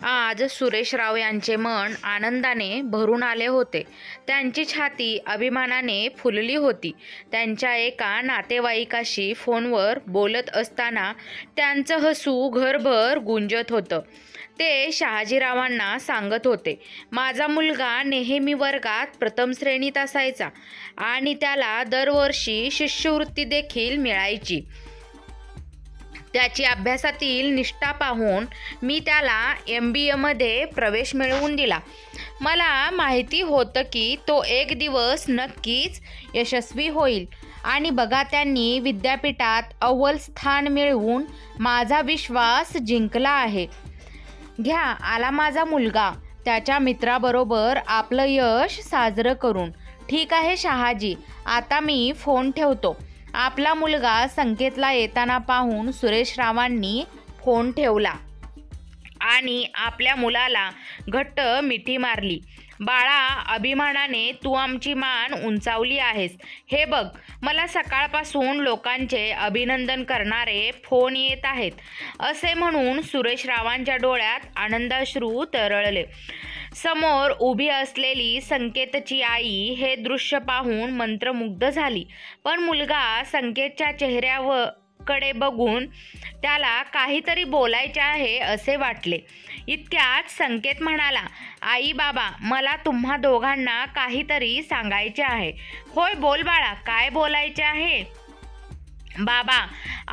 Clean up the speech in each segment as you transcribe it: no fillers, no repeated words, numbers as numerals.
आज सुरेशराव यांचे मन आनंदाने भरून आले होते. त्यांची छाती अभिमानाने फुलली होती. त्यांच्या एका नातेवाईकाशी फोनवर बोलत असताना त्यांचं हसू घरभर गुंजत होतं. ते शहाजीरावांना सांगत होते, माझा मुलगा नेहमी वर्गात प्रथम श्रेणीत असायचा आणि त्याला दरवर्षी शिष्यवृत्ती देखील मिळायची. त्याची अभ्यासातील निष्ठा पाहून मी त्याला MBAमध्ये प्रवेश मिळवून दिला. मला माहिती होतं की तो एक दिवस नक्कीच यशस्वी होईल आणि बघा त्यांनी विद्यापीठात अव्वल स्थान मिळवून माझा विश्वास जिंकला आहे. घ्या आला माझा मुलगा त्याच्या मित्राबरोबर आपलं यश साजरं करून. ठीक आहे शहाजी, आता मी फोन ठेवतो. आपला मुलगा संकेतला येताना पाहून सुरेशरावांनी फोन ठेवला आणि आपल्या मुलाला घट्ट मिठी मारली. बाळा, अभिमानाने तू आमची मान उंचावली आहेस. हे बघ, मला सकाळपासून लोकांचे अभिनंदन करणारे फोन येत आहेत. असे म्हणून सुरेशरावांच्या डोळ्यात आनंदाश्रू तरळले. समोर उभी असलेली संकेतची आई हे दृश्य पाहून मंत्रमुग्ध झाली. पण मुलगा संकेतच्या चेहऱ्याकडे बघून त्याला काहीतरी बोलायचे आहे असे वाटले. इतक्यात संकेत म्हणाला, आई बाबा, मला तुम्हा दोघांना काहीतरी सांगायचे आहे. होय, बोल बाळा, काय बोलायचे आहे? बाबा,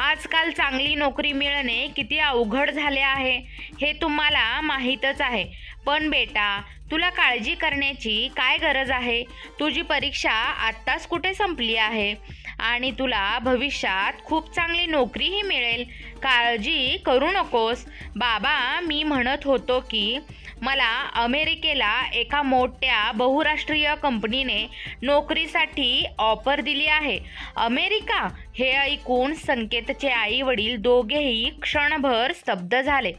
आजकाल चांगली नोकरी मिळणे किती अवघड झाले आहे हे तुम्हाला माहीतच आहे. पण बेटा, तुला काळजी करण्याची काय गरज आहे? तुझी परीक्षा आत्ताच कुठे संपली आहे आणि तुला भविष्यात खूप चांगली नोकरीही मिळेल. काळजी करू नकोस. बाबा, मी म्हणत होतो की मला अमेरिकेला एका मोठ्या बहुराष्ट्रीय कंपनीने नोकरीसाठी ऑफर दिली आहे. अमेरिका? हे ऐकून संकेतचे आई वडील दोघेही क्षणभर स्तब्ध झाले.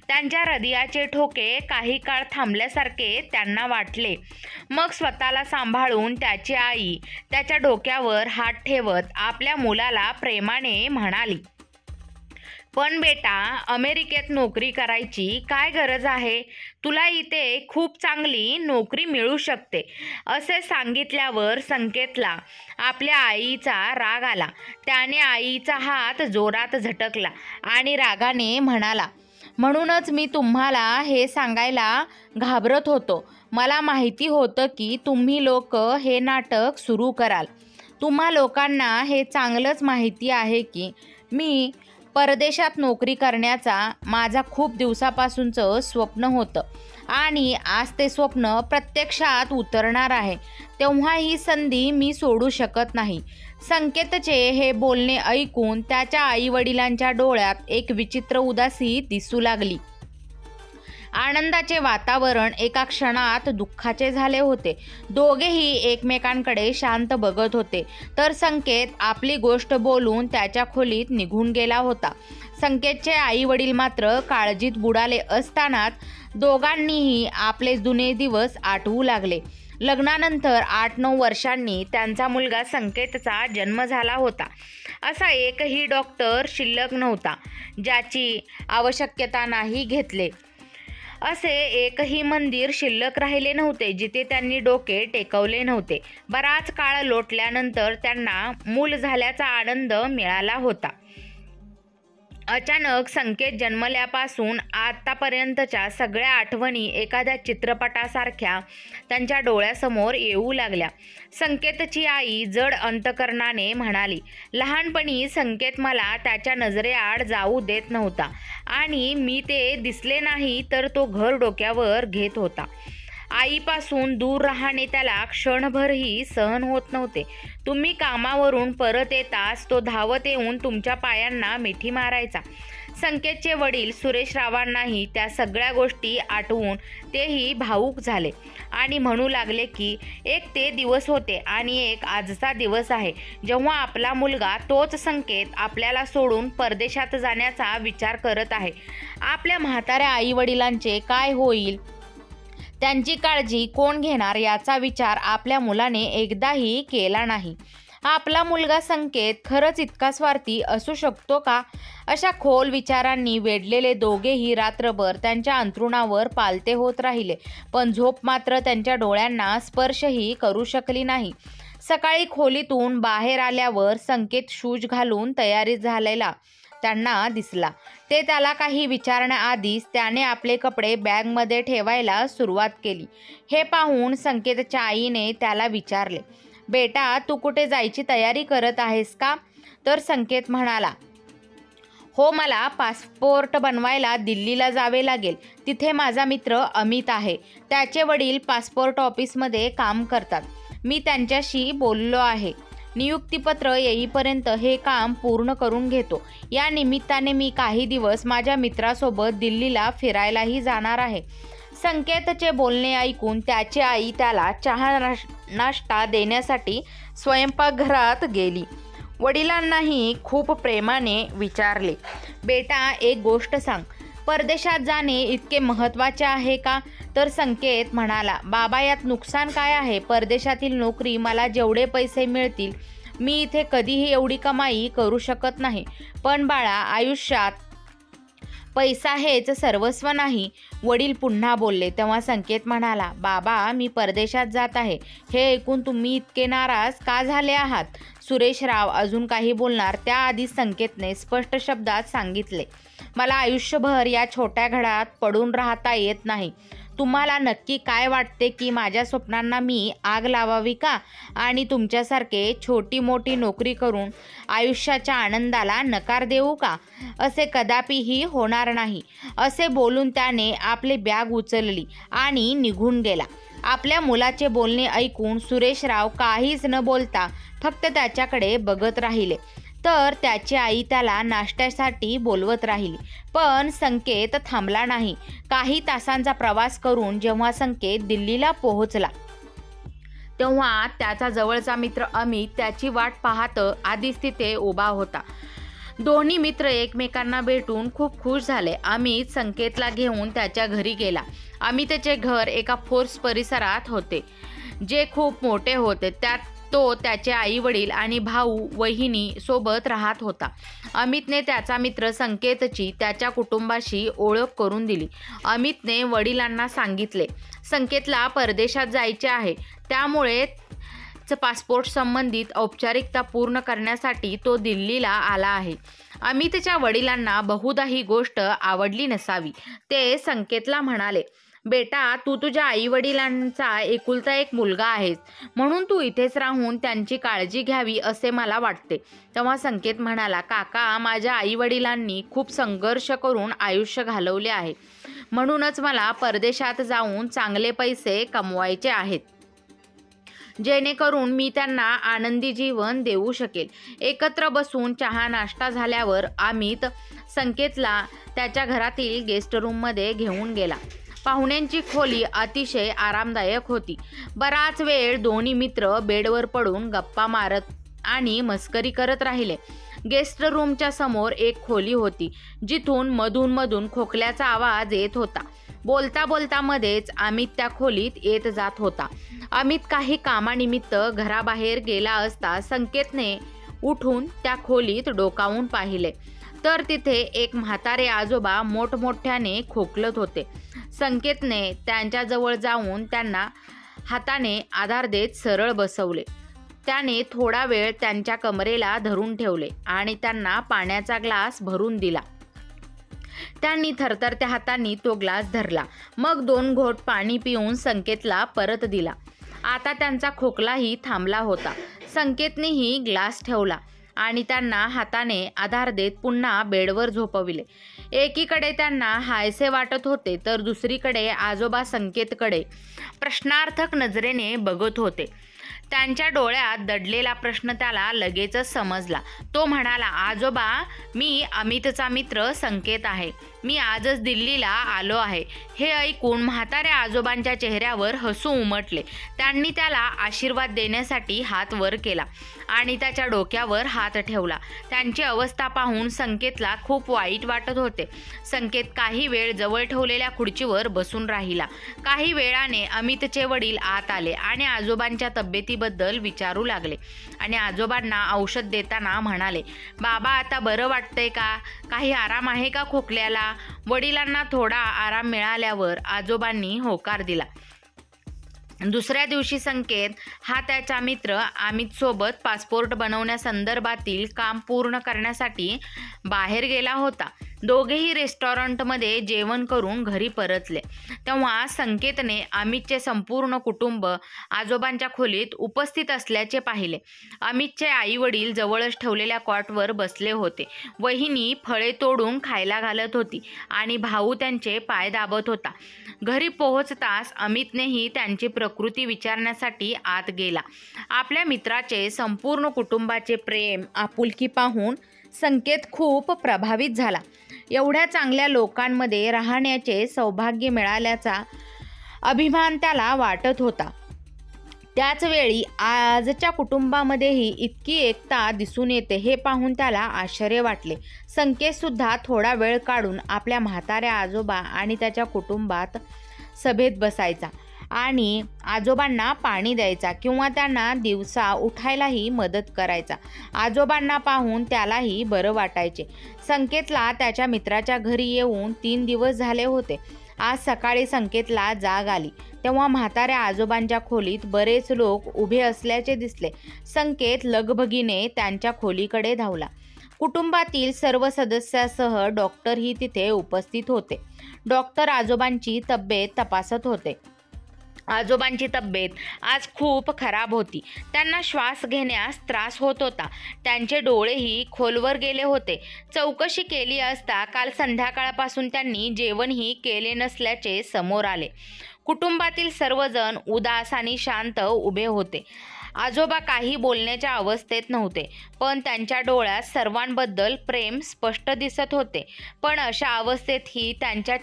त्यांच्या हृदयाचे ठोके काही काळ थांबल्यासारखे त्यांना वाटले. मग स्वतःला सांभाळून त्याची आई त्याच्या डोक्यावर हात ठेवत आपल्या मुलाला प्रेमाने म्हणाली, पण बेटा, अमेरिकेत नोकरी करायची काय गरज आहे? तुला इथे खूप चांगली नोकरी मिळू शकते. असे सांगितल्यावर संकेतला आपल्या आईचा राग आला. त्याने आईचा हात जोरात झटकला आणि रागाने म्हणाला, म्हणूनच मी तुम्हाला हे सांगायला घाबरत होतो. मला माहिती होतं की तुम्ही लोक हे नाटक सुरू कराल. तुम्हा लोकांना हे चांगलंच माहिती आहे की मी परदेशात नोकरी करण्याचा माझा खूप दिवसापासूनचं स्वप्न होतं आणि आज ते स्वप्न प्रत्यक्षात उतरणार आहे. तेव्हा ही संधी मी सोडू शकत नाही. संकेतचे हे बोलणे ऐकून त्याच्या आईवडिलांच्या डोळ्यात एक विचित्र उदासी दिसू लागली. आनंदाचे वातावरण एका क्षणात दुःखाचे झाले होते. दोघेही एकमेकांकडे शांत बघत होते. तर संकेत आपली गोष्ट बोलून त्याच्या खोलीत निघून गेला होता. संकेतचे आई वडील मात्र काळजीत बुडाले असतानाच दोघांनीही आपले जुने दिवस आठवू लागले. लग्नानंतर 8-9 वर्षांनी त्यांचा मुलगा संकेतचा जन्म झाला होता. असा एकही डॉक्टर शिल्लक नव्हता ज्याची आवश्यकता नाही घेतले. असे एकही मंदिर शिल्लक राहिले नव्हते जिथे त्यांनी डोके टेकवले नव्हते. बराच काळ लोटल्यानंतर त्यांना मूल झाल्याचा आनंद मिळाला होता. अचानक संकेत जन्मल्यापासून आतापर्यंतच्या सगळ्या आठवणी एखाद्या चित्रपटासारख्या त्यांच्या डोळ्यासमोर येऊ लागल्या. संकेतची आई जड अंतकरणाने म्हणाली, लहानपणी संकेत मला त्याच्या नजरेआड जाऊ देत नव्हता आणि मी ते दिसले नाही तर तो घर डोक्यावर घेत होता. आईपासून दूर राहणे त्याला क्षणभरही सहन होत नव्हते. तुम्ही कामावरून परत येताच तो धावत येऊन तुमच्या पायांना मिठी मारायचा. संकेतचे वडील सुरेशरावांनाही त्या सगळ्या गोष्टी आठवून तेही भावूक झाले आणि म्हणू लागले की एक ते दिवस होते आणि एक आजचा दिवस आहे जेव्हा आपला मुलगा तोच संकेत आपल्याला सोडून परदेशात जाण्याचा विचार करत आहे. आपल्या म्हाताऱ्या आईवडिलांचे काय होईल, त्यांची काळजी कोण घेणार याचा विचार आपल्या मुलाने एकदाही केला नाही. आपला मुलगा संकेत खरंच इतका स्वार्थी असू शकतो का? अशा खोल विचारांनी वेढलेले दोघेही रात्रभर त्यांच्या अंथरुणावर पालते होत राहिले, पण झोप मात्र त्यांच्या डोळ्यांना स्पर्शही करू शकली नाही. सकाळी खोलीतून बाहेर आल्यावर संकेत शूज घालून तयारीत झालेला त्यांना दिसला. ते त्याला काही विचारण्याआधीच त्याने आपले कपडे बॅगमध्ये ठेवायला सुरुवात केली. हे पाहून संकेतच्या आईने त्याला विचारले, बेटा तू कुठे जायची तयारी करत आहेस का? तर संकेत म्हणाला, हो, मला पासपोर्ट बनवायला दिल्लीला जावे लागेल. तिथे माझा मित्र अमित आहे. त्याचे वडील पासपोर्ट ऑफिसमध्ये काम करतात. मी त्यांच्याशी बोललो आहे. नियुक्तीपत्र येईपर्यंत हे काम पूर्ण करून घेतो. या निमित्ताने मी काही दिवस माझ्या मित्रासोबत दिल्लीला फिरायलाही जाणार आहे. संकेतचे बोलणे ऐकून त्याची आई त्याला चहा नाश्ता देण्यासाठी स्वयंपाकघरात गेली. वडिलांनाही खूप प्रेमाने विचारले, बेटा एक गोष्ट सांग, परदेशात जाणे इतके महत्त्वाचे आहे का? तर संकेत म्हणाला, बाबा यात नुकसान काय आहे? परदेशातील नोकरी, मला जेवढे पैसे मिळतील मी इथे कधीही एवढी कमाई करू शकत नाही. पण बाळा, आयुष्यात पैसा हेच सर्वस्व नाही. वडील पुन्हा बोलले. तेव्हा संकेत म्हणाला, बाबा मी परदेशात जात आहे. हे ऐकून तुम्ही इतके नाराज का झाले आहात? सुरेशराव अजून काही बोलणार त्याआधी संकेतने स्पष्ट शब्दात सांगितले, मला आयुष्यभर या छोट्या घरात पडून राहता येत नाही. तुम्हाला नक्की काय वाटते की माझ्या स्वप्नांना मी आग लावावी का? आणि तुमच्यासारखे छोटी मोठी नोकरी करून आयुष्याच्या आनंदाला नकार देऊ का? असे कदापिही होणार नाही. असे बोलून त्याने आपली बॅग उचलली आणि निघून गेला. आपल्या मुलाचे बोलणे ऐकून सुरेशराव काहीच न बोलता फक्त त्याच्याकडे बघत राहिले. तर त्याची आई त्याला नाश्त्यासाठी बोलवत राहिली, पण संकेत थांबला नाही. काही तासांचा प्रवास करून जेव्हा संकेत दिल्लीला पोहोचला तेव्हा त्याचा जवळचा मित्र अमित त्याची वाट पाहत आधीच तिथे उभा होता. दोन्ही मित्र एकमेकांना भेटून खूप खुश झाले. अमित संकेतला घेऊन त्याच्या घरी गेला. अमितचे घर एका फोर्स परिसरात होते, जे खूप मोठे होते. त्यात तो त्याचे आई वडील आणि भाऊ वहिनी सोबत राहत होता. अमितने त्याचा मित्र संकेतची त्याच्या कुटुंबाशी ओळख करून दिली. अमितने वडिलांना सांगितले, संकेतला परदेशात जायचे आहे, त्यामुळे पासपोर्ट संबंधित औपचारिकता पूर्ण करण्यासाठी तो दिल्लीला आला आहे. अमितच्या वडिलांना बहुधा ही गोष्ट आवडली नसावी. ते संकेतला म्हणाले, बेटा तू तुझ्या आई वडिलांचा एकुलता एक मुलगा आहेस, म्हणून तू इथेच राहून त्यांची काळजी घ्यावी असे मला वाटते. तेव्हा संकेत म्हणाला, काका माझ्या आई वडिलांनी खूप संघर्ष करून आयुष्य घालवले आहे, म्हणूनच मला परदेशात जाऊन चांगले पैसे कमवायचे आहेत, जेणेकरून मी त्यांना आनंदी जीवन देऊ शकेल. एकत्र बसून चहा नाश्ता झाल्यावर अमित संकेतला त्याच्या घरातील गेस्ट रूममध्ये घेऊन गेला. पाहुण्यांची खोली अतिशय आरामदायक होती. बराच वेळ दोन्ही मित्र बेडवर पडून गप्पा मारत आणि मस्करी करत राहिले. गेस्ट रूमच्या समोर एक खोली होती, जिथून मधून खोकल्याचा आवाज येत होता. बोलता बोलता मध्येच अमित त्या खोलीत येत जात होता. अमित काही कामानिमित्त घराबाहेर गेला असता संकेतने उठून त्या खोलीत डोकावून पाहिले, तर तिथे एक म्हातारे आजोबा मोठमोठ्याने खोकलत होते. संकेतने त्यांच्याजवळ जाऊन त्यांना हाताने आधार देत सरळ बसवले. त्याने थोडा वेळ त्यांच्या कमरेला धरून ठेवले आणि त्यांना पाण्याचा ग्लास भरून दिला. त्यांनी थरथरत्या हातांनी तो ग्लास धरला. मग 2 घोट पाणी पिऊन संकेतला परत दिला. आता त्यांचा खोकलाही थांबला होता. संकेतनेही ग्लास ठेवला आणि त्यांना हाताने आधार देत पुन्हा बेडवर झोपविले. एकीकडे त्यांना हायसे वाटत होते, तर दुसरीकडे आजोबा संकेतकडे प्रश्नार्थक नजरेने बघत होते. त्यांच्या डोळ्यात दडलेला प्रश्न त्याला लगेचच समजला. तो म्हणाला, आजोबा मी अमितचा मित्र संकेत आहे. मी आजच दिल्लीला आलो आहे. हे ऐकून म्हाताऱ्या आजोबांच्या चेहऱ्यावर हसू उमटले. त्यांनी त्याला आशीर्वाद देण्यासाठी हात वर केला आणि त्याच्या डोक्यावर हात ठेवला. त्यांची अवस्था पाहून संकेतला खूप वाईट वाटत होते. संकेत काही वेळ जवळ ठेवलेल्या खुर्चीवर बसून राहिला. काही वेळाने अमितचे वडील आत आले आणि आजोबांच्या तब्येती प्रकृतीबद्दल विचारू लागले आणि आजोबांना औषध देताना म्हणाले, बाबा आता बरं वाटतंय का? काही आराम आहे का खोकल्याला? वडिलांना थोडा आराम मिळाल्यावर आजोबांनी होकार दिला. दुसऱ्या दिवशी संकेत हा त्याचा मित्र अमितसोबत पासपोर्ट बनवण्यासंदर्भातील काम पूर्ण करण्यासाठी बाहेर गेला होता. दोघेही रेस्टॉरंटमध्ये जेवण करून घरी परतले तेव्हा संकेतने अमितचे संपूर्ण कुटुंब आजोबांच्या खोलीत उपस्थित असल्याचे पाहिले. अमितचे आई वडील जवळच ठेवलेल्या कॉटवर बसले होते. वहिनी फळे तोडून खायला घालत होती आणि भाऊ त्यांचे पाय दाबत होता. घरी पोहोचताच अमितनेही त्यांची प्रकृती विचारण्यासाठी आत गेला. आपल्या मित्राचे संपूर्ण कुटुंबाचे प्रेम आपुलकी पाहून संकेत खूप प्रभावित झाला. एवढ्या चांगल्या लोकांमध्ये राहण्याचे सौभाग्य मिळाल्याचा अभिमान त्याला वाटत होता. त्याचवेळी आजच्या कुटुंबामध्येही इतकी एकता दिसून येते हे पाहून त्याला आश्चर्य वाटले. संकेतसुद्धा थोडा वेळ काढून आपल्या म्हाताऱ्या आजोबा आणि त्याच्या कुटुंबात सभेत बसायचा आणि आजोबांना पाणी द्यायचा किंवा त्यांना दिवसा उठायलाही मदत करायचा. आजोबांना पाहून त्यालाही बरं वाटायचे. संकेतला त्याच्या मित्राच्या घरी येऊन 3 दिवस झाले होते. आज सकाळी संकेतला जाग आली तेव्हा म्हाताऱ्या आजोबांच्या खोलीत बरेच लोक उभे असल्याचे दिसले. संकेत लगबगीने त्यांच्या खोलीकडे धावला. कुटुंबातील सर्व सदस्यासह डॉक्टरही तिथे उपस्थित होते. डॉक्टर आजोबांची तब्येत तपासत होते. आजोबांची तब्येत आज खूप खराब होती. त्यांना श्वास घेण्यास त्रास होत होता. त्यांचे डोळेही खोलवर गेले होते. चौकशी केली असता काल संध्याकाळपासून त्यांनी जेवणही केले नसल्याचे समोर आले. कुटुंबातील सर्वजण उदास आणि शांत उभे होते. आजोबा काही बोलण्याच्या अवस्थेत नव्हते, पण त्यांच्या डोळ्यात सर्वांबद्दल प्रेम स्पष्ट दिसत होते. पण अशा अवस्थेतही त्यांच्या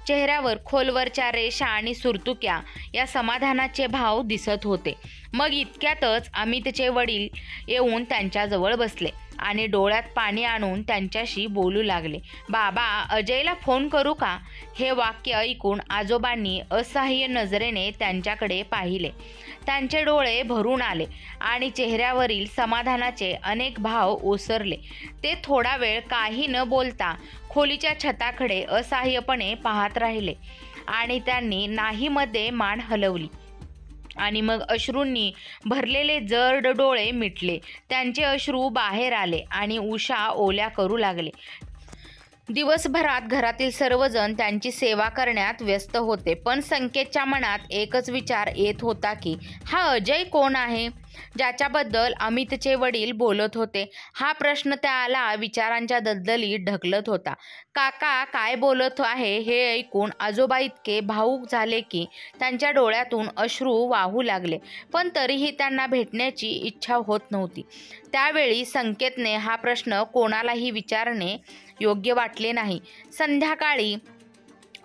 चेहऱ्यावर खोलवरच्या रेषा आणि सुरतुक्या या समाधानाचे भाव दिसत होते. मग इतक्यातच अमितचे वडील येऊन त्यांच्याजवळ बसले आणि डोळ्यात पाणी आणून त्यांच्याशी बोलू लागले. बाबा, अजयला फोन करू का? हे वाक्य ऐकून आजोबांनी असहाय्य नजरेने त्यांच्याकडे पाहिले. त्यांचे डोळे भरून आले आणि चेहऱ्यावरील समाधानाचे अनेक भाव ओसरले. ते थोडा वेळ काही न बोलता खोलीच्या छताकडे असहाय्यपणे पाहत राहिले आणि त्यांनी नाहीमध्ये मान हलवली आणि मग अश्रूंनी भरलेले जड डोळे मिटले. त्यांचे अश्रू बाहेर आले आणि उषा ओल्या करू लागले. दिवसभरात घरातील सर्वजण त्यांची सेवा करण्यात व्यस्त होते, पण संकेतच्या मनात एकच विचार येत होता की हा अजय कोण आहे, ज्याच्याबद्दल अमितचे वडील बोलत होते. हा प्रश्न त्याला विचारांच्या दलदलीत ढकलत होता. काका काय बोलत आहे हे ऐकून आजोबा इतके भावूक झाले की त्यांच्या डोळ्यातून अश्रू वाहू लागले, पण तरीही त्यांना भेटण्याची इच्छा होत नव्हती. त्यावेळी संकेतने हा प्रश्न कोणालाही विचारणे योग्य वाटले नाही. संध्याकाळी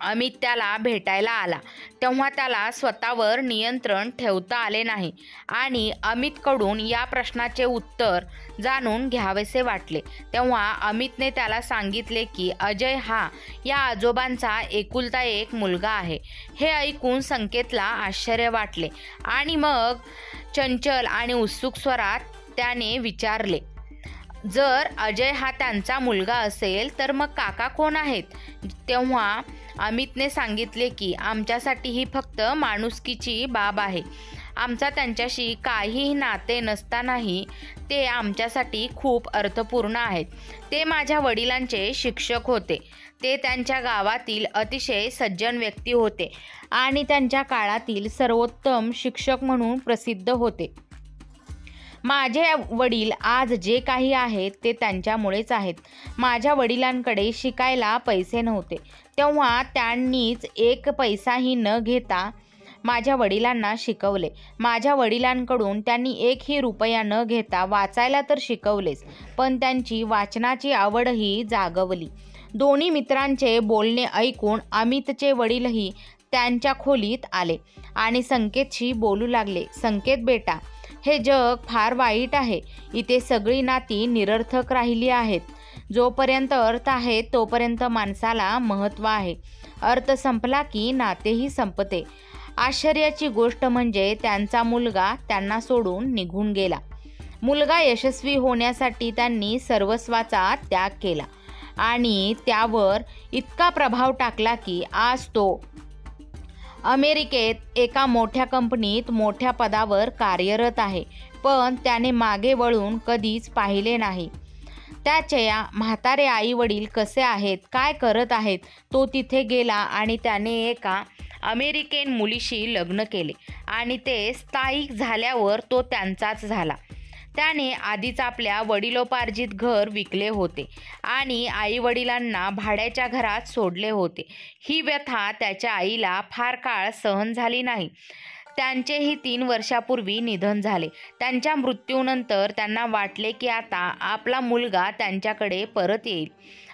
अमित त्याला भेटायला आला तेव्हा त्याला स्वतःवर नियंत्रण ठेवता आले नाही आणि अमितकडून या प्रश्नाचे उत्तर जाणून घ्यावेसे वाटले. तेव्हा अमितने त्याला सांगितले की अजय हा या आजोबांचा एकुलता एक मुलगा आहे. हे ऐकून संकेतला आश्चर्य वाटले आणि मग चंचल आणि उत्सुक स्वरात त्याने विचारले, जर अजय हा त्यांचा मुलगा असेल तर मग काका कोण आहेत? तेव्हा अमितने सांगितले की आमच्यासाठी ही फक्त माणुसकीची बाब आहे. आमचा त्यांच्याशी काहीही नाते नसतानाही ते आमच्यासाठी खूप अर्थपूर्ण आहेत. ते माझ्या वडिलांचे शिक्षक होते. ते त्यांच्या गावातील अतिशय सज्जन व्यक्ती होते आणि त्यांच्या काळातील सर्वोत्तम शिक्षक म्हणून प्रसिद्ध होते. माझे वडील आज जे काही आहेत ते त्यांच्यामुळेच आहेत. माझ्या वडिलांकडे शिकायला पैसे नव्हते तेव्हा त्यांनीच एक पैसाही न घेता माझ्या वडिलांना शिकवले. माझ्या वडिलांकडून त्यांनी एकही रुपया न घेता वाचायला तर शिकवलेच, पण त्यांची वाचनाची आवडही जागवली. दोन्ही मित्रांचे बोलणे ऐकून अमितचे वडीलही त्यांच्या खोलीत आले आणि संकेतशी बोलू लागले. संकेत बेटा, हे जग फार वाईट आहे. इथे सगळी नाती निरर्थक राहिली आहेत. जोपर्यंत अर्थ आहे तोपर्यंत माणसाला महत्त्व आहे. अर्थ संपला की नातेही संपते. आश्चर्याची गोष्ट म्हणजे त्यांचा मुलगा त्यांना सोडून निघून गेला. मुलगा यशस्वी होण्यासाठी त्यांनी सर्वस्वाचा त्याग केला आणि त्यावर इतका प्रभाव टाकला की आज तो अमेरिकेत एका मोठ्या कंपनीत मोठ्या पदावर कार्यरत आहे. पण त्याने मागे वळून कधीच पाहिले नाही. त्याच्या म्हातारे आई वडील कसे आहेत, काय करत आहेत, तो तिथे गेला आणि त्याने एका अमेरिकन मुलीशी लग्न केले आणि ते स्थायिक झाल्यावर तो त्यांचाच झाला. त्याने आधीच आपल्या वडिलोपार्जित घर विकले होते आणि आईवडिलांना भाड्याच्या घरात सोडले होते. ही व्यथा त्याच्या आईला फार काळ सहन झाली नाही. त्यांचेही 3 वर्षापूर्वी निधन झाले. त्यांच्या मृत्यूनंतर त्यांना वाटले की आता आपला मुलगा त्यांच्याकडे परत येईल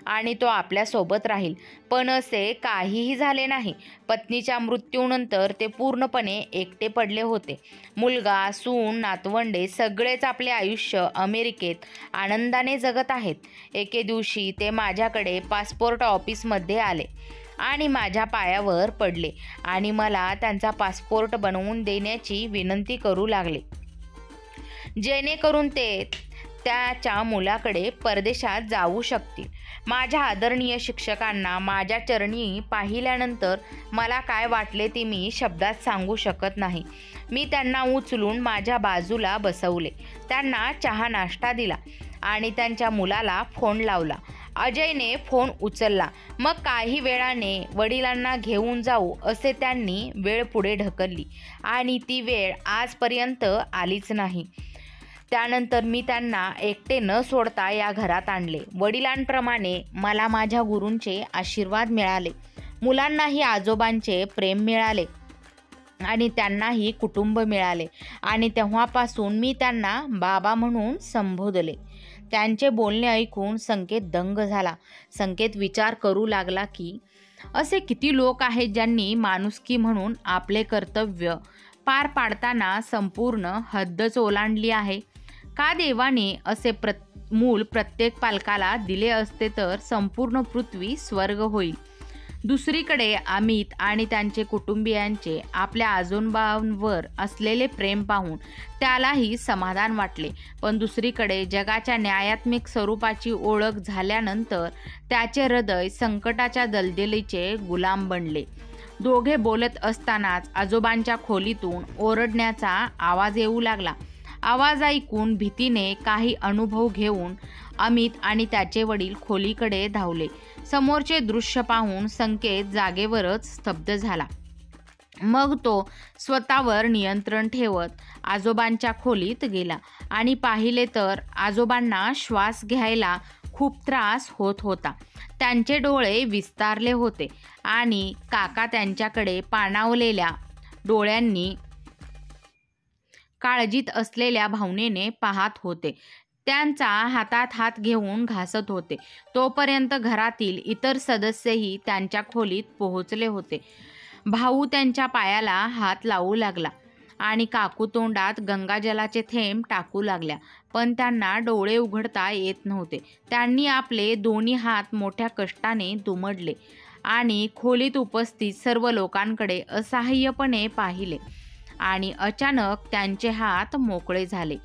आणि तो आपल्यासोबत राहील. पण असे काहीही झाले नाही. पत्नीच्या मृत्यूनंतर ते पूर्णपणे एकटे पडले होते. मुलगा, सून, नातवंडे सगळेच आपले आयुष्य अमेरिकेत आनंदाने जगत आहेत. एके दिवशी ते माझ्याकडे पासपोर्ट ऑफिसमध्ये आले आणि माझ्या पायावर पडले आणि मला त्यांचा पासपोर्ट बनवून देण्याची विनंती करू लागले, जेणेकरून ते त्याच्या मुलाकडे परदेशात जाऊ शकतील. माझ्या आदरणीय शिक्षकांना माझ्या चरणी पाहिल्यानंतर मला काय वाटले ते मी शब्दात सांगू शकत नाही. मी त्यांना उचलून माझ्या बाजूला बसवले, त्यांना चहा नाश्ता दिला आणि त्यांच्या मुलाला फोन लावला. अजयने फोन उचलला. मग काही वेळाने वडिलांना घेऊन जाऊ असे त्यांनी वेळ पुढे ढकलली आणि ती वेळ आजपर्यंत आलीच नाही. त्यानंतर मी त्यांना एकटे न सोडता या घरात आणले. वडिलांप्रमाणे मला माझ्या गुरूंचे आशीर्वाद मिळाले. मुलांनाही आजोबांचे प्रेम मिळाले आणि त्यांनाही कुटुंब मिळाले आणि तेव्हापासून मी त्यांना बाबा म्हणून संबोधले. त्यांचे बोलणे ऐकून संकेत दंग झाला. संकेत विचार करू लागला की असे किती लोक आहेत ज्यांनी माणुसकी म्हणून आपले कर्तव्य पार पाडताना संपूर्ण हद्दच ओलांडली आहे. का देवाने असे मूल प्रत्येक पालकाला दिले असते तर संपूर्ण पृथ्वी स्वर्ग होईल. दुसरीकडे अमित आणि त्यांचे कुटुंबियांचे आपल्या आजोबांवर असलेले प्रेम पाहून त्यालाही समाधान वाटले. पण दुसरीकडे जगाच्या न्यायात्मक स्वरूपाची ओळख झाल्यानंतर त्याचे हृदय संकटाच्या दलदलीचे गुलाम बनले. दोघे बोलत असतानाच आजोबांच्या खोलीतून ओरडण्याचा आवाज येऊ लागला. आवाज ऐकून भीतीने काही अनुभव घेऊन अमित आणि त्याचे वडील खोलीकडे धावले. समोरचे दृश्य पाहून संकेत जागेवरच स्तब्ध झाला. मग तो स्वतःवर नियंत्रण ठेवत आजोबांच्या खोलीत गेला आणि पाहिले तर आजोबांना श्वास घ्यायला खूप त्रास होत होता. त्यांचे डोळे विस्तारले होते आणि काका त्यांच्याकडे पाणावलेल्या डोळ्यांनी काळजीत असलेल्या भावनेने पाहत होते. त्यांचा हातात हात घेऊन घासत होते. तोपर्यंत घरातील इतर सदस्यही त्यांच्या खोलीत पोहोचले होते. भाऊ त्यांच्या पायाला हात लावू लागला आणि काकू तोंडात गंगाजलाचे थेंब टाकू लागल्या. पण त्यांना डोळे उघडता येत नव्हते. त्यांनी आपले दोन्ही हात मोठ्या कष्टाने दुमडले आणि खोलीत उपस्थित सर्व लोकांकडे असहाय्यपणे पाहिले आणि अचानक त्यांचे हात मोकळे झाले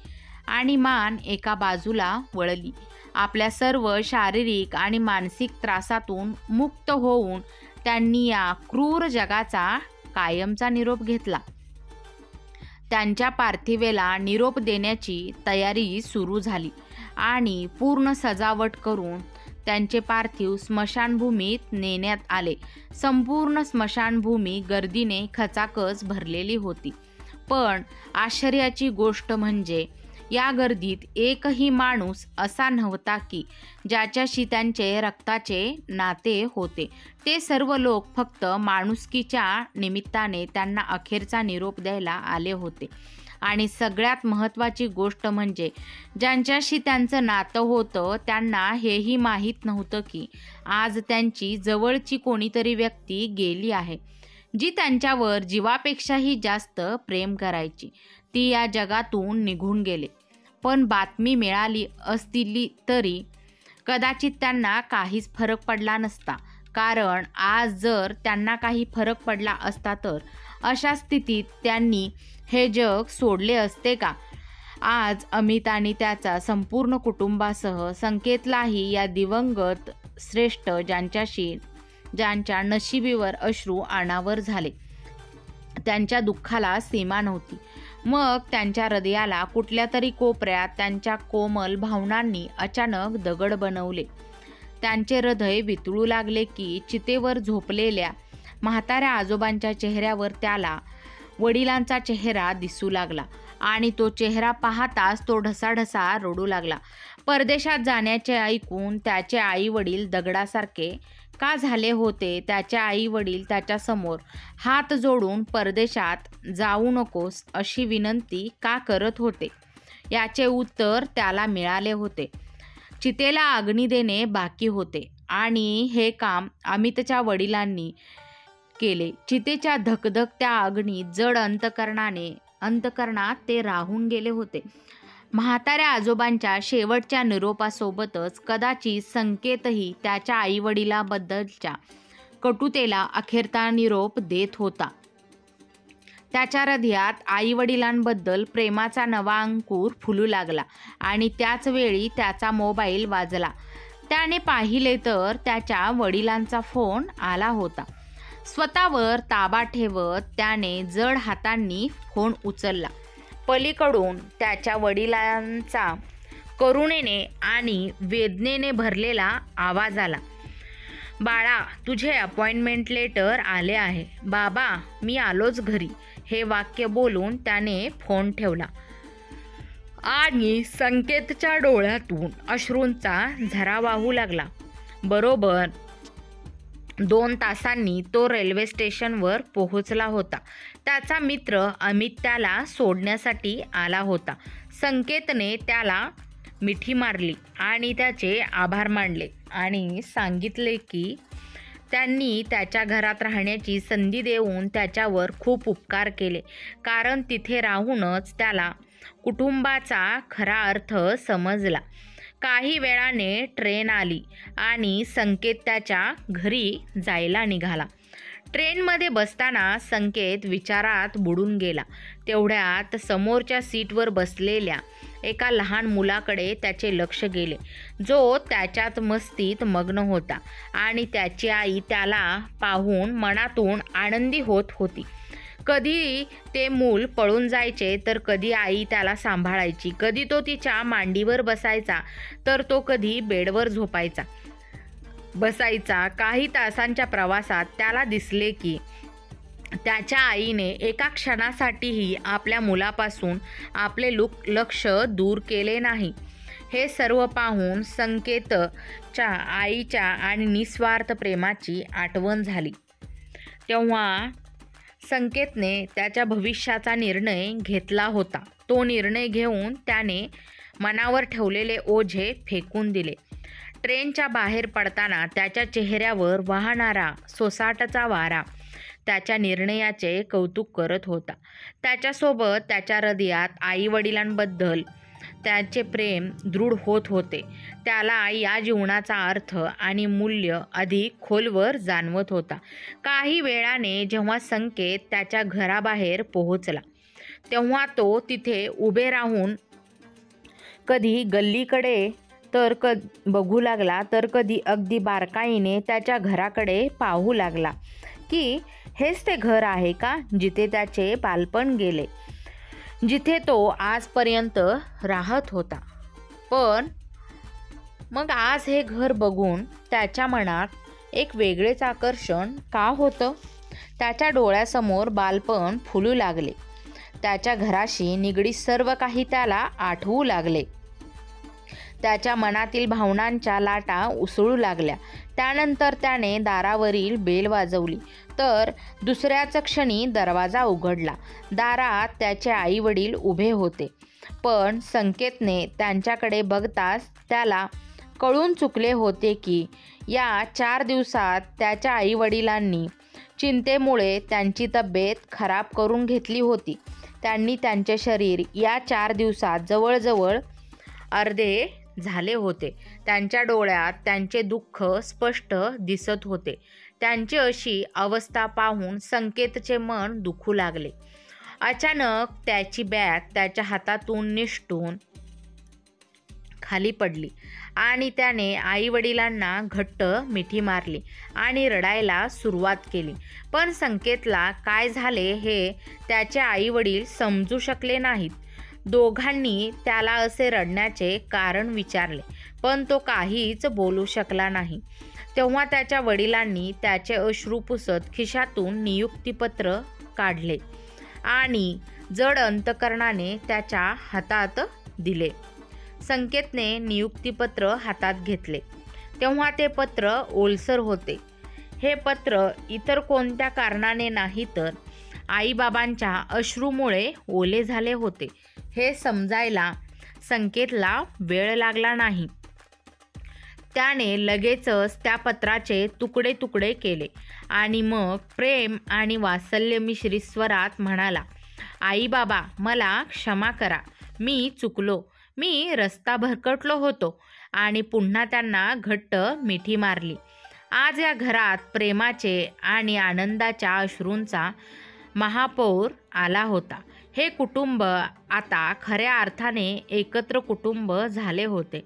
आणि मान एका बाजूला वळली. आपल्या सर्व शारीरिक आणि मानसिक त्रासातून मुक्त होऊन त्यांनी या क्रूर जगाचा कायमचा निरोप घेतला. त्यांच्या पार्थिवेला निरोप देण्याची तयारी सुरू झाली आणि पूर्ण सजावट करून त्यांचे पार्थिव स्मशानभूमीत नेण्यात आले. संपूर्ण स्मशानभूमी गर्दीने खचाखच भरलेली होती. पण आश्चर्याची गोष्ट म्हणजे या गर्दीत एकही माणूस असा नव्हता की ज्याच्याशी त्यांचे रक्ताचे नाते होते. ते सर्व लोक फक्त माणुसकीच्या निमित्ताने त्यांना अखेरचा निरोप द्यायला आले होते. आणि सगळ्यात महत्त्वाची गोष्ट म्हणजे ज्यांच्याशी त्यांचं नातं होतं त्यांना हेही माहीत नव्हतं की आज त्यांची जवळची कोणीतरी व्यक्ती गेली आहे, जी त्यांच्यावर जीवापेक्षाही जास्त प्रेम करायची. ती या जगातून निघून गेले. पण बातमी मिळाली असली तरी कदाचित त्यांना काहीच फरक पडला नसता, कारण आज जर त्यांना काही फरक पडला असता तर अशा स्थितीत त्यांनी हे जग सोडले असते का? आज अमित आणि त्याचा संपूर्ण कुटुंबासह संकेतलाही या दिवंगत श्रेष्ठ ज्यांच्या नशिबीवर अश्रू अनावर झाले, त्यांच्या दुःखाला सीमा नव्हती. मग त्यांच्या हृदयाला कुठल्या तरी कोपऱ्यात त्यांच्या कोमल भावनांनी अचानक दगड बनवले. त्यांचे हृदय वितळू लागले की चितेवर झोपलेल्या म्हाताऱ्या आजोबांच्या चेहऱ्यावर त्याला वडिलांचा चेहरा दिसू लागला आणि तो चेहरा पाहताच तो ढसाढसा रडू लागला. परदेशात जाण्याचे ऐकून त्याचे आई वडील दगडासारखे का झाले होते? त्याचे आई वडील त्याच्यासमोर हात जोडून परदेशात जाऊ नकोस अशी विनंती का करत होते? याचे उत्तर त्याला मिळाले होते. चितेला अग्नी देणे बाकी होते आणि हे काम अमितच्या वडिलांनी केले. चितेच्या धकधकत्या अग्नीत जड अंतकरणात ते राहून गेले होते. म्हाताऱ्या आजोबांच्या शेवटच्या निरोपासोबतच कदाचित संकेतही त्याच्या आईवडिलांबद्दलच्या कटुतेला अखेरचा निरोप देत होता. त्याच्या हृदयात आईवडिलांबद्दल प्रेमाचा नवा अंकुर फुलू लागला आणि त्याच वेळी त्याचा मोबाईल वाजला. त्याने पाहिले तर त्याच्या वडिलांचा फोन आला होता. स्वतःवर ताबा ठेवत त्याने जड हातांनी फोन उचलला. पलीकडून त्याच्या वडिलांचा करुणेने आणि वेदनेने भरलेला आवाज आला. बाळा, तुझे अपॉइंटमेंट लेटर आले आहे. बाबा, मी आलोच घरी. हे वाक्य बोलून त्याने फोन ठेवला आणि संकेतच्या डोळ्यातून अश्रूंचा झरा वाहू लागला. बरोबर 2 तासांनी तो रेल्वे स्टेशनवर पोहोचला होता. त्याचा मित्र अमित त्याला सोडण्यासाठी आला होता. संकेतने त्याला मिठी मारली आणि त्याचे आभार मानले आणि सांगितले की त्यांनी त्याच्या घरात राहण्याची संधी देऊन त्याच्यावर खूप उपकार केले, कारण तिथे राहूनच त्याला कुटुंबाचा खरा अर्थ समजला. काही वेळाने ट्रेन आली आणि संकेत त्याच्या घरी जायला निघाला. ट्रेनमध्ये बसताना संकेत विचारात बुडून गेला. तेवढ्यात समोरच्या सीटवर बसलेल्या एका लहान मुलाकडे त्याचे लक्ष गेले, जो त्याच्यात मस्तीत मग्न होता आणि त्याची आई त्याला पाहून मनातून आनंदी होत होती. कधी ते मूल पळून जायचे तर कधी आई त्याला सांभाळायची. कधी तो तिच्या मांडीवर बसायचा तर तो कधी बेडवर बसायचा. काही तासांच्या प्रवासात त्याला दिसले की त्याच्या आईने एका क्षणासाठीही आपल्या मुलापासून आपले लक्ष दूर केले नाही. हे सर्व पाहून संकेतच्या आईच्या आणि निस्वार्थ प्रेमाची आठवण झाली. तेव्हा संकेतने त्याच्या भविष्याचा निर्णय घेतला होता. तो निर्णय घेऊन त्याने मनावर ठेवलेले ओझे फेकून दिले. ट्रेनच्या बाहेर पडताना त्याच्या चेहऱ्यावर वाहणारा सोसाटचा वारा त्याच्या निर्णयाचे कौतुक करत होता. त्याच्यासोबत त्याच्या हृदयात आईवडिलांबद्दल त्याचे प्रेम दृढ होत होते. त्याला या जीवनाचा अर्थ आणि मूल्य अधिक खोलवर जाणवत होता. काही वेळाने जेव्हा संकेत त्याच्या घराबाहेर पोहोचला तेव्हा तो तिथे उभे राहून कधी गल्लीकडे तर बघू लागला तर कधी अगदी बारकाईने त्याच्या घराकडे पाहू लागला की हेच ते घर आहे का जिथे त्याचे बालपण गेले, जिथे तो आजपर्यंत राहत होता. पण मग आज हे घर बघून त्याच्या मनात एक वेगळेच आकर्षण का होतं? त्याच्या डोळ्यासमोर बालपण फुलू लागले. त्याच्या घराशी निगडीत सर्व काही त्याला आठवू लागले. त्याच्या मनातील भावनांच्या लाटा उसळू लागल्या. त्यानंतर त्याने दारावरील बेल वाजवली तर दुसऱ्याच क्षणी दरवाजा उघडला. दारात त्याचे आईवडील उभे होते. पण संकेतने त्यांच्याकडे बघताच त्याला कळून चुकले होते की या 4 दिवसात त्याच्या आईवडिलांनी चिंतेमुळे त्यांची तब्येत खराब करून घेतली होती. त्यांनी त्यांचे शरीर या 4 दिवसात जवळजवळ अर्धे झाले होते. त्यांच्या डोळ्यात त्यांचे दुःख स्पष्ट दिसत होते. त्यांची अशी अवस्था पाहून संकेतचे मन दुखू लागले. अचानक त्याची बॅग त्याच्या हातातून निसटून खाली पडली आणि त्याने आईवडिलांना घट्ट मिठी मारली आणि रडायला सुरुवात केली. पण संकेतला काय झाले हे त्याचे आईवडील समजू शकले नाहीत. दोघांनी त्याला असे रडण्याचे कारण विचारले, पण तो काहीच बोलू शकला नाही. तेव्हा त्याच्या वडिलांनी त्याचे अश्रू पुसत खिशातून नियुक्तीपत्र काढले आणि जड अंतकरणाने त्याच्या हातात दिले. संकेतने नियुक्तीपत्र हातात घेतले तेव्हा ते पत्र ओलसर होते. हे पत्र इतर कोणत्या कारणाने नाही तर आईबाबांच्या अश्रूमुळे ओले झाले होते. हे समजायला संकेतला वेळ लागला नाही. त्याने लगेचच त्या पत्राचे तुकडे तुकडे केले आणि मग प्रेम आणि वात्सल्य मिश्रित स्वरात म्हणाला, आई बाबा, मला क्षमा करा. मी चुकलो. मी रस्ता भरकटलो होतो. आणि पुन्हा त्यांना घट्ट मिठी मारली. आज या घरात प्रेमाचे आणि आनंदाच्या अश्रूंचा महापौर आला होता. हे कुटुंब आता खऱ्या अर्थाने एकत्र कुटुंब झाले होते.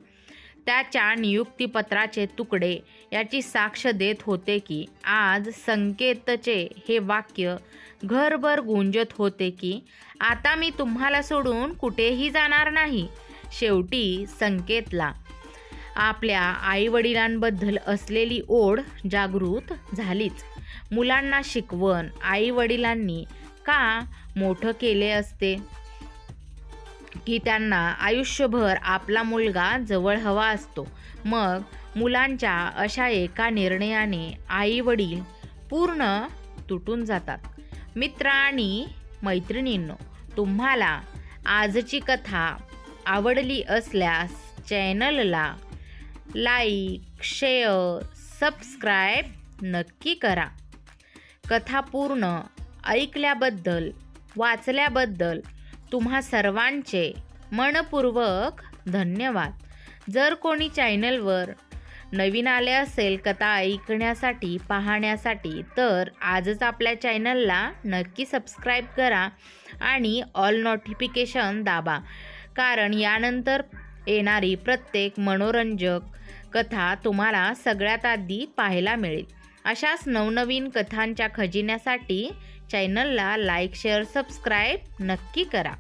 त्याच्या नियुक्तीपत्राचे तुकडे याची साक्ष देत होते की आज संकेतचे हे वाक्य घरभर गुंजत होते की आता मी तुम्हाला सोडून कुठेही जाणार नाही. शेवटी संकेतला आपल्या आईवडिलांबद्दल असलेली ओढ जागृत झालीच. मुलांना शिकवण आईवडिलांनी का मोठं केले असते की त्यांना आयुष्यभर आपला मुलगा जवळ हवा असतो. मग मुलांच्या अशा एका निर्णयाने आईवडील पूर्ण तुटून जातात. मित्र आणि मैत्रिणींनो, तुम्हाला आजची कथा आवडली असल्यास चॅनलला लाईक, शेअर, सबस्क्राईब नक्की करा. कथा पूर्ण ऐकल्याबद्दल, वाचल्याबद्दल तुम्हा सर्वांचे मनपूर्वक धन्यवाद. जर कोणी चॅनलवर नवीन आले असेल कथा ऐकण्यासाठी, पाहण्यासाठी, तर आजच आपल्या चॅनलला नक्की सबस्क्राईब करा आणि ऑल नोटिफिकेशन दाबा, कारण यानंतर येणारी प्रत्येक मनोरंजक कथा तुम्हाला सगळ्यात आधी पाहायला मिळेल. अशाच नवनवीन कथांच्या खजिन्यासाठी चॅनलला लाईक, शेअर, सबस्क्राईब नक्की करा.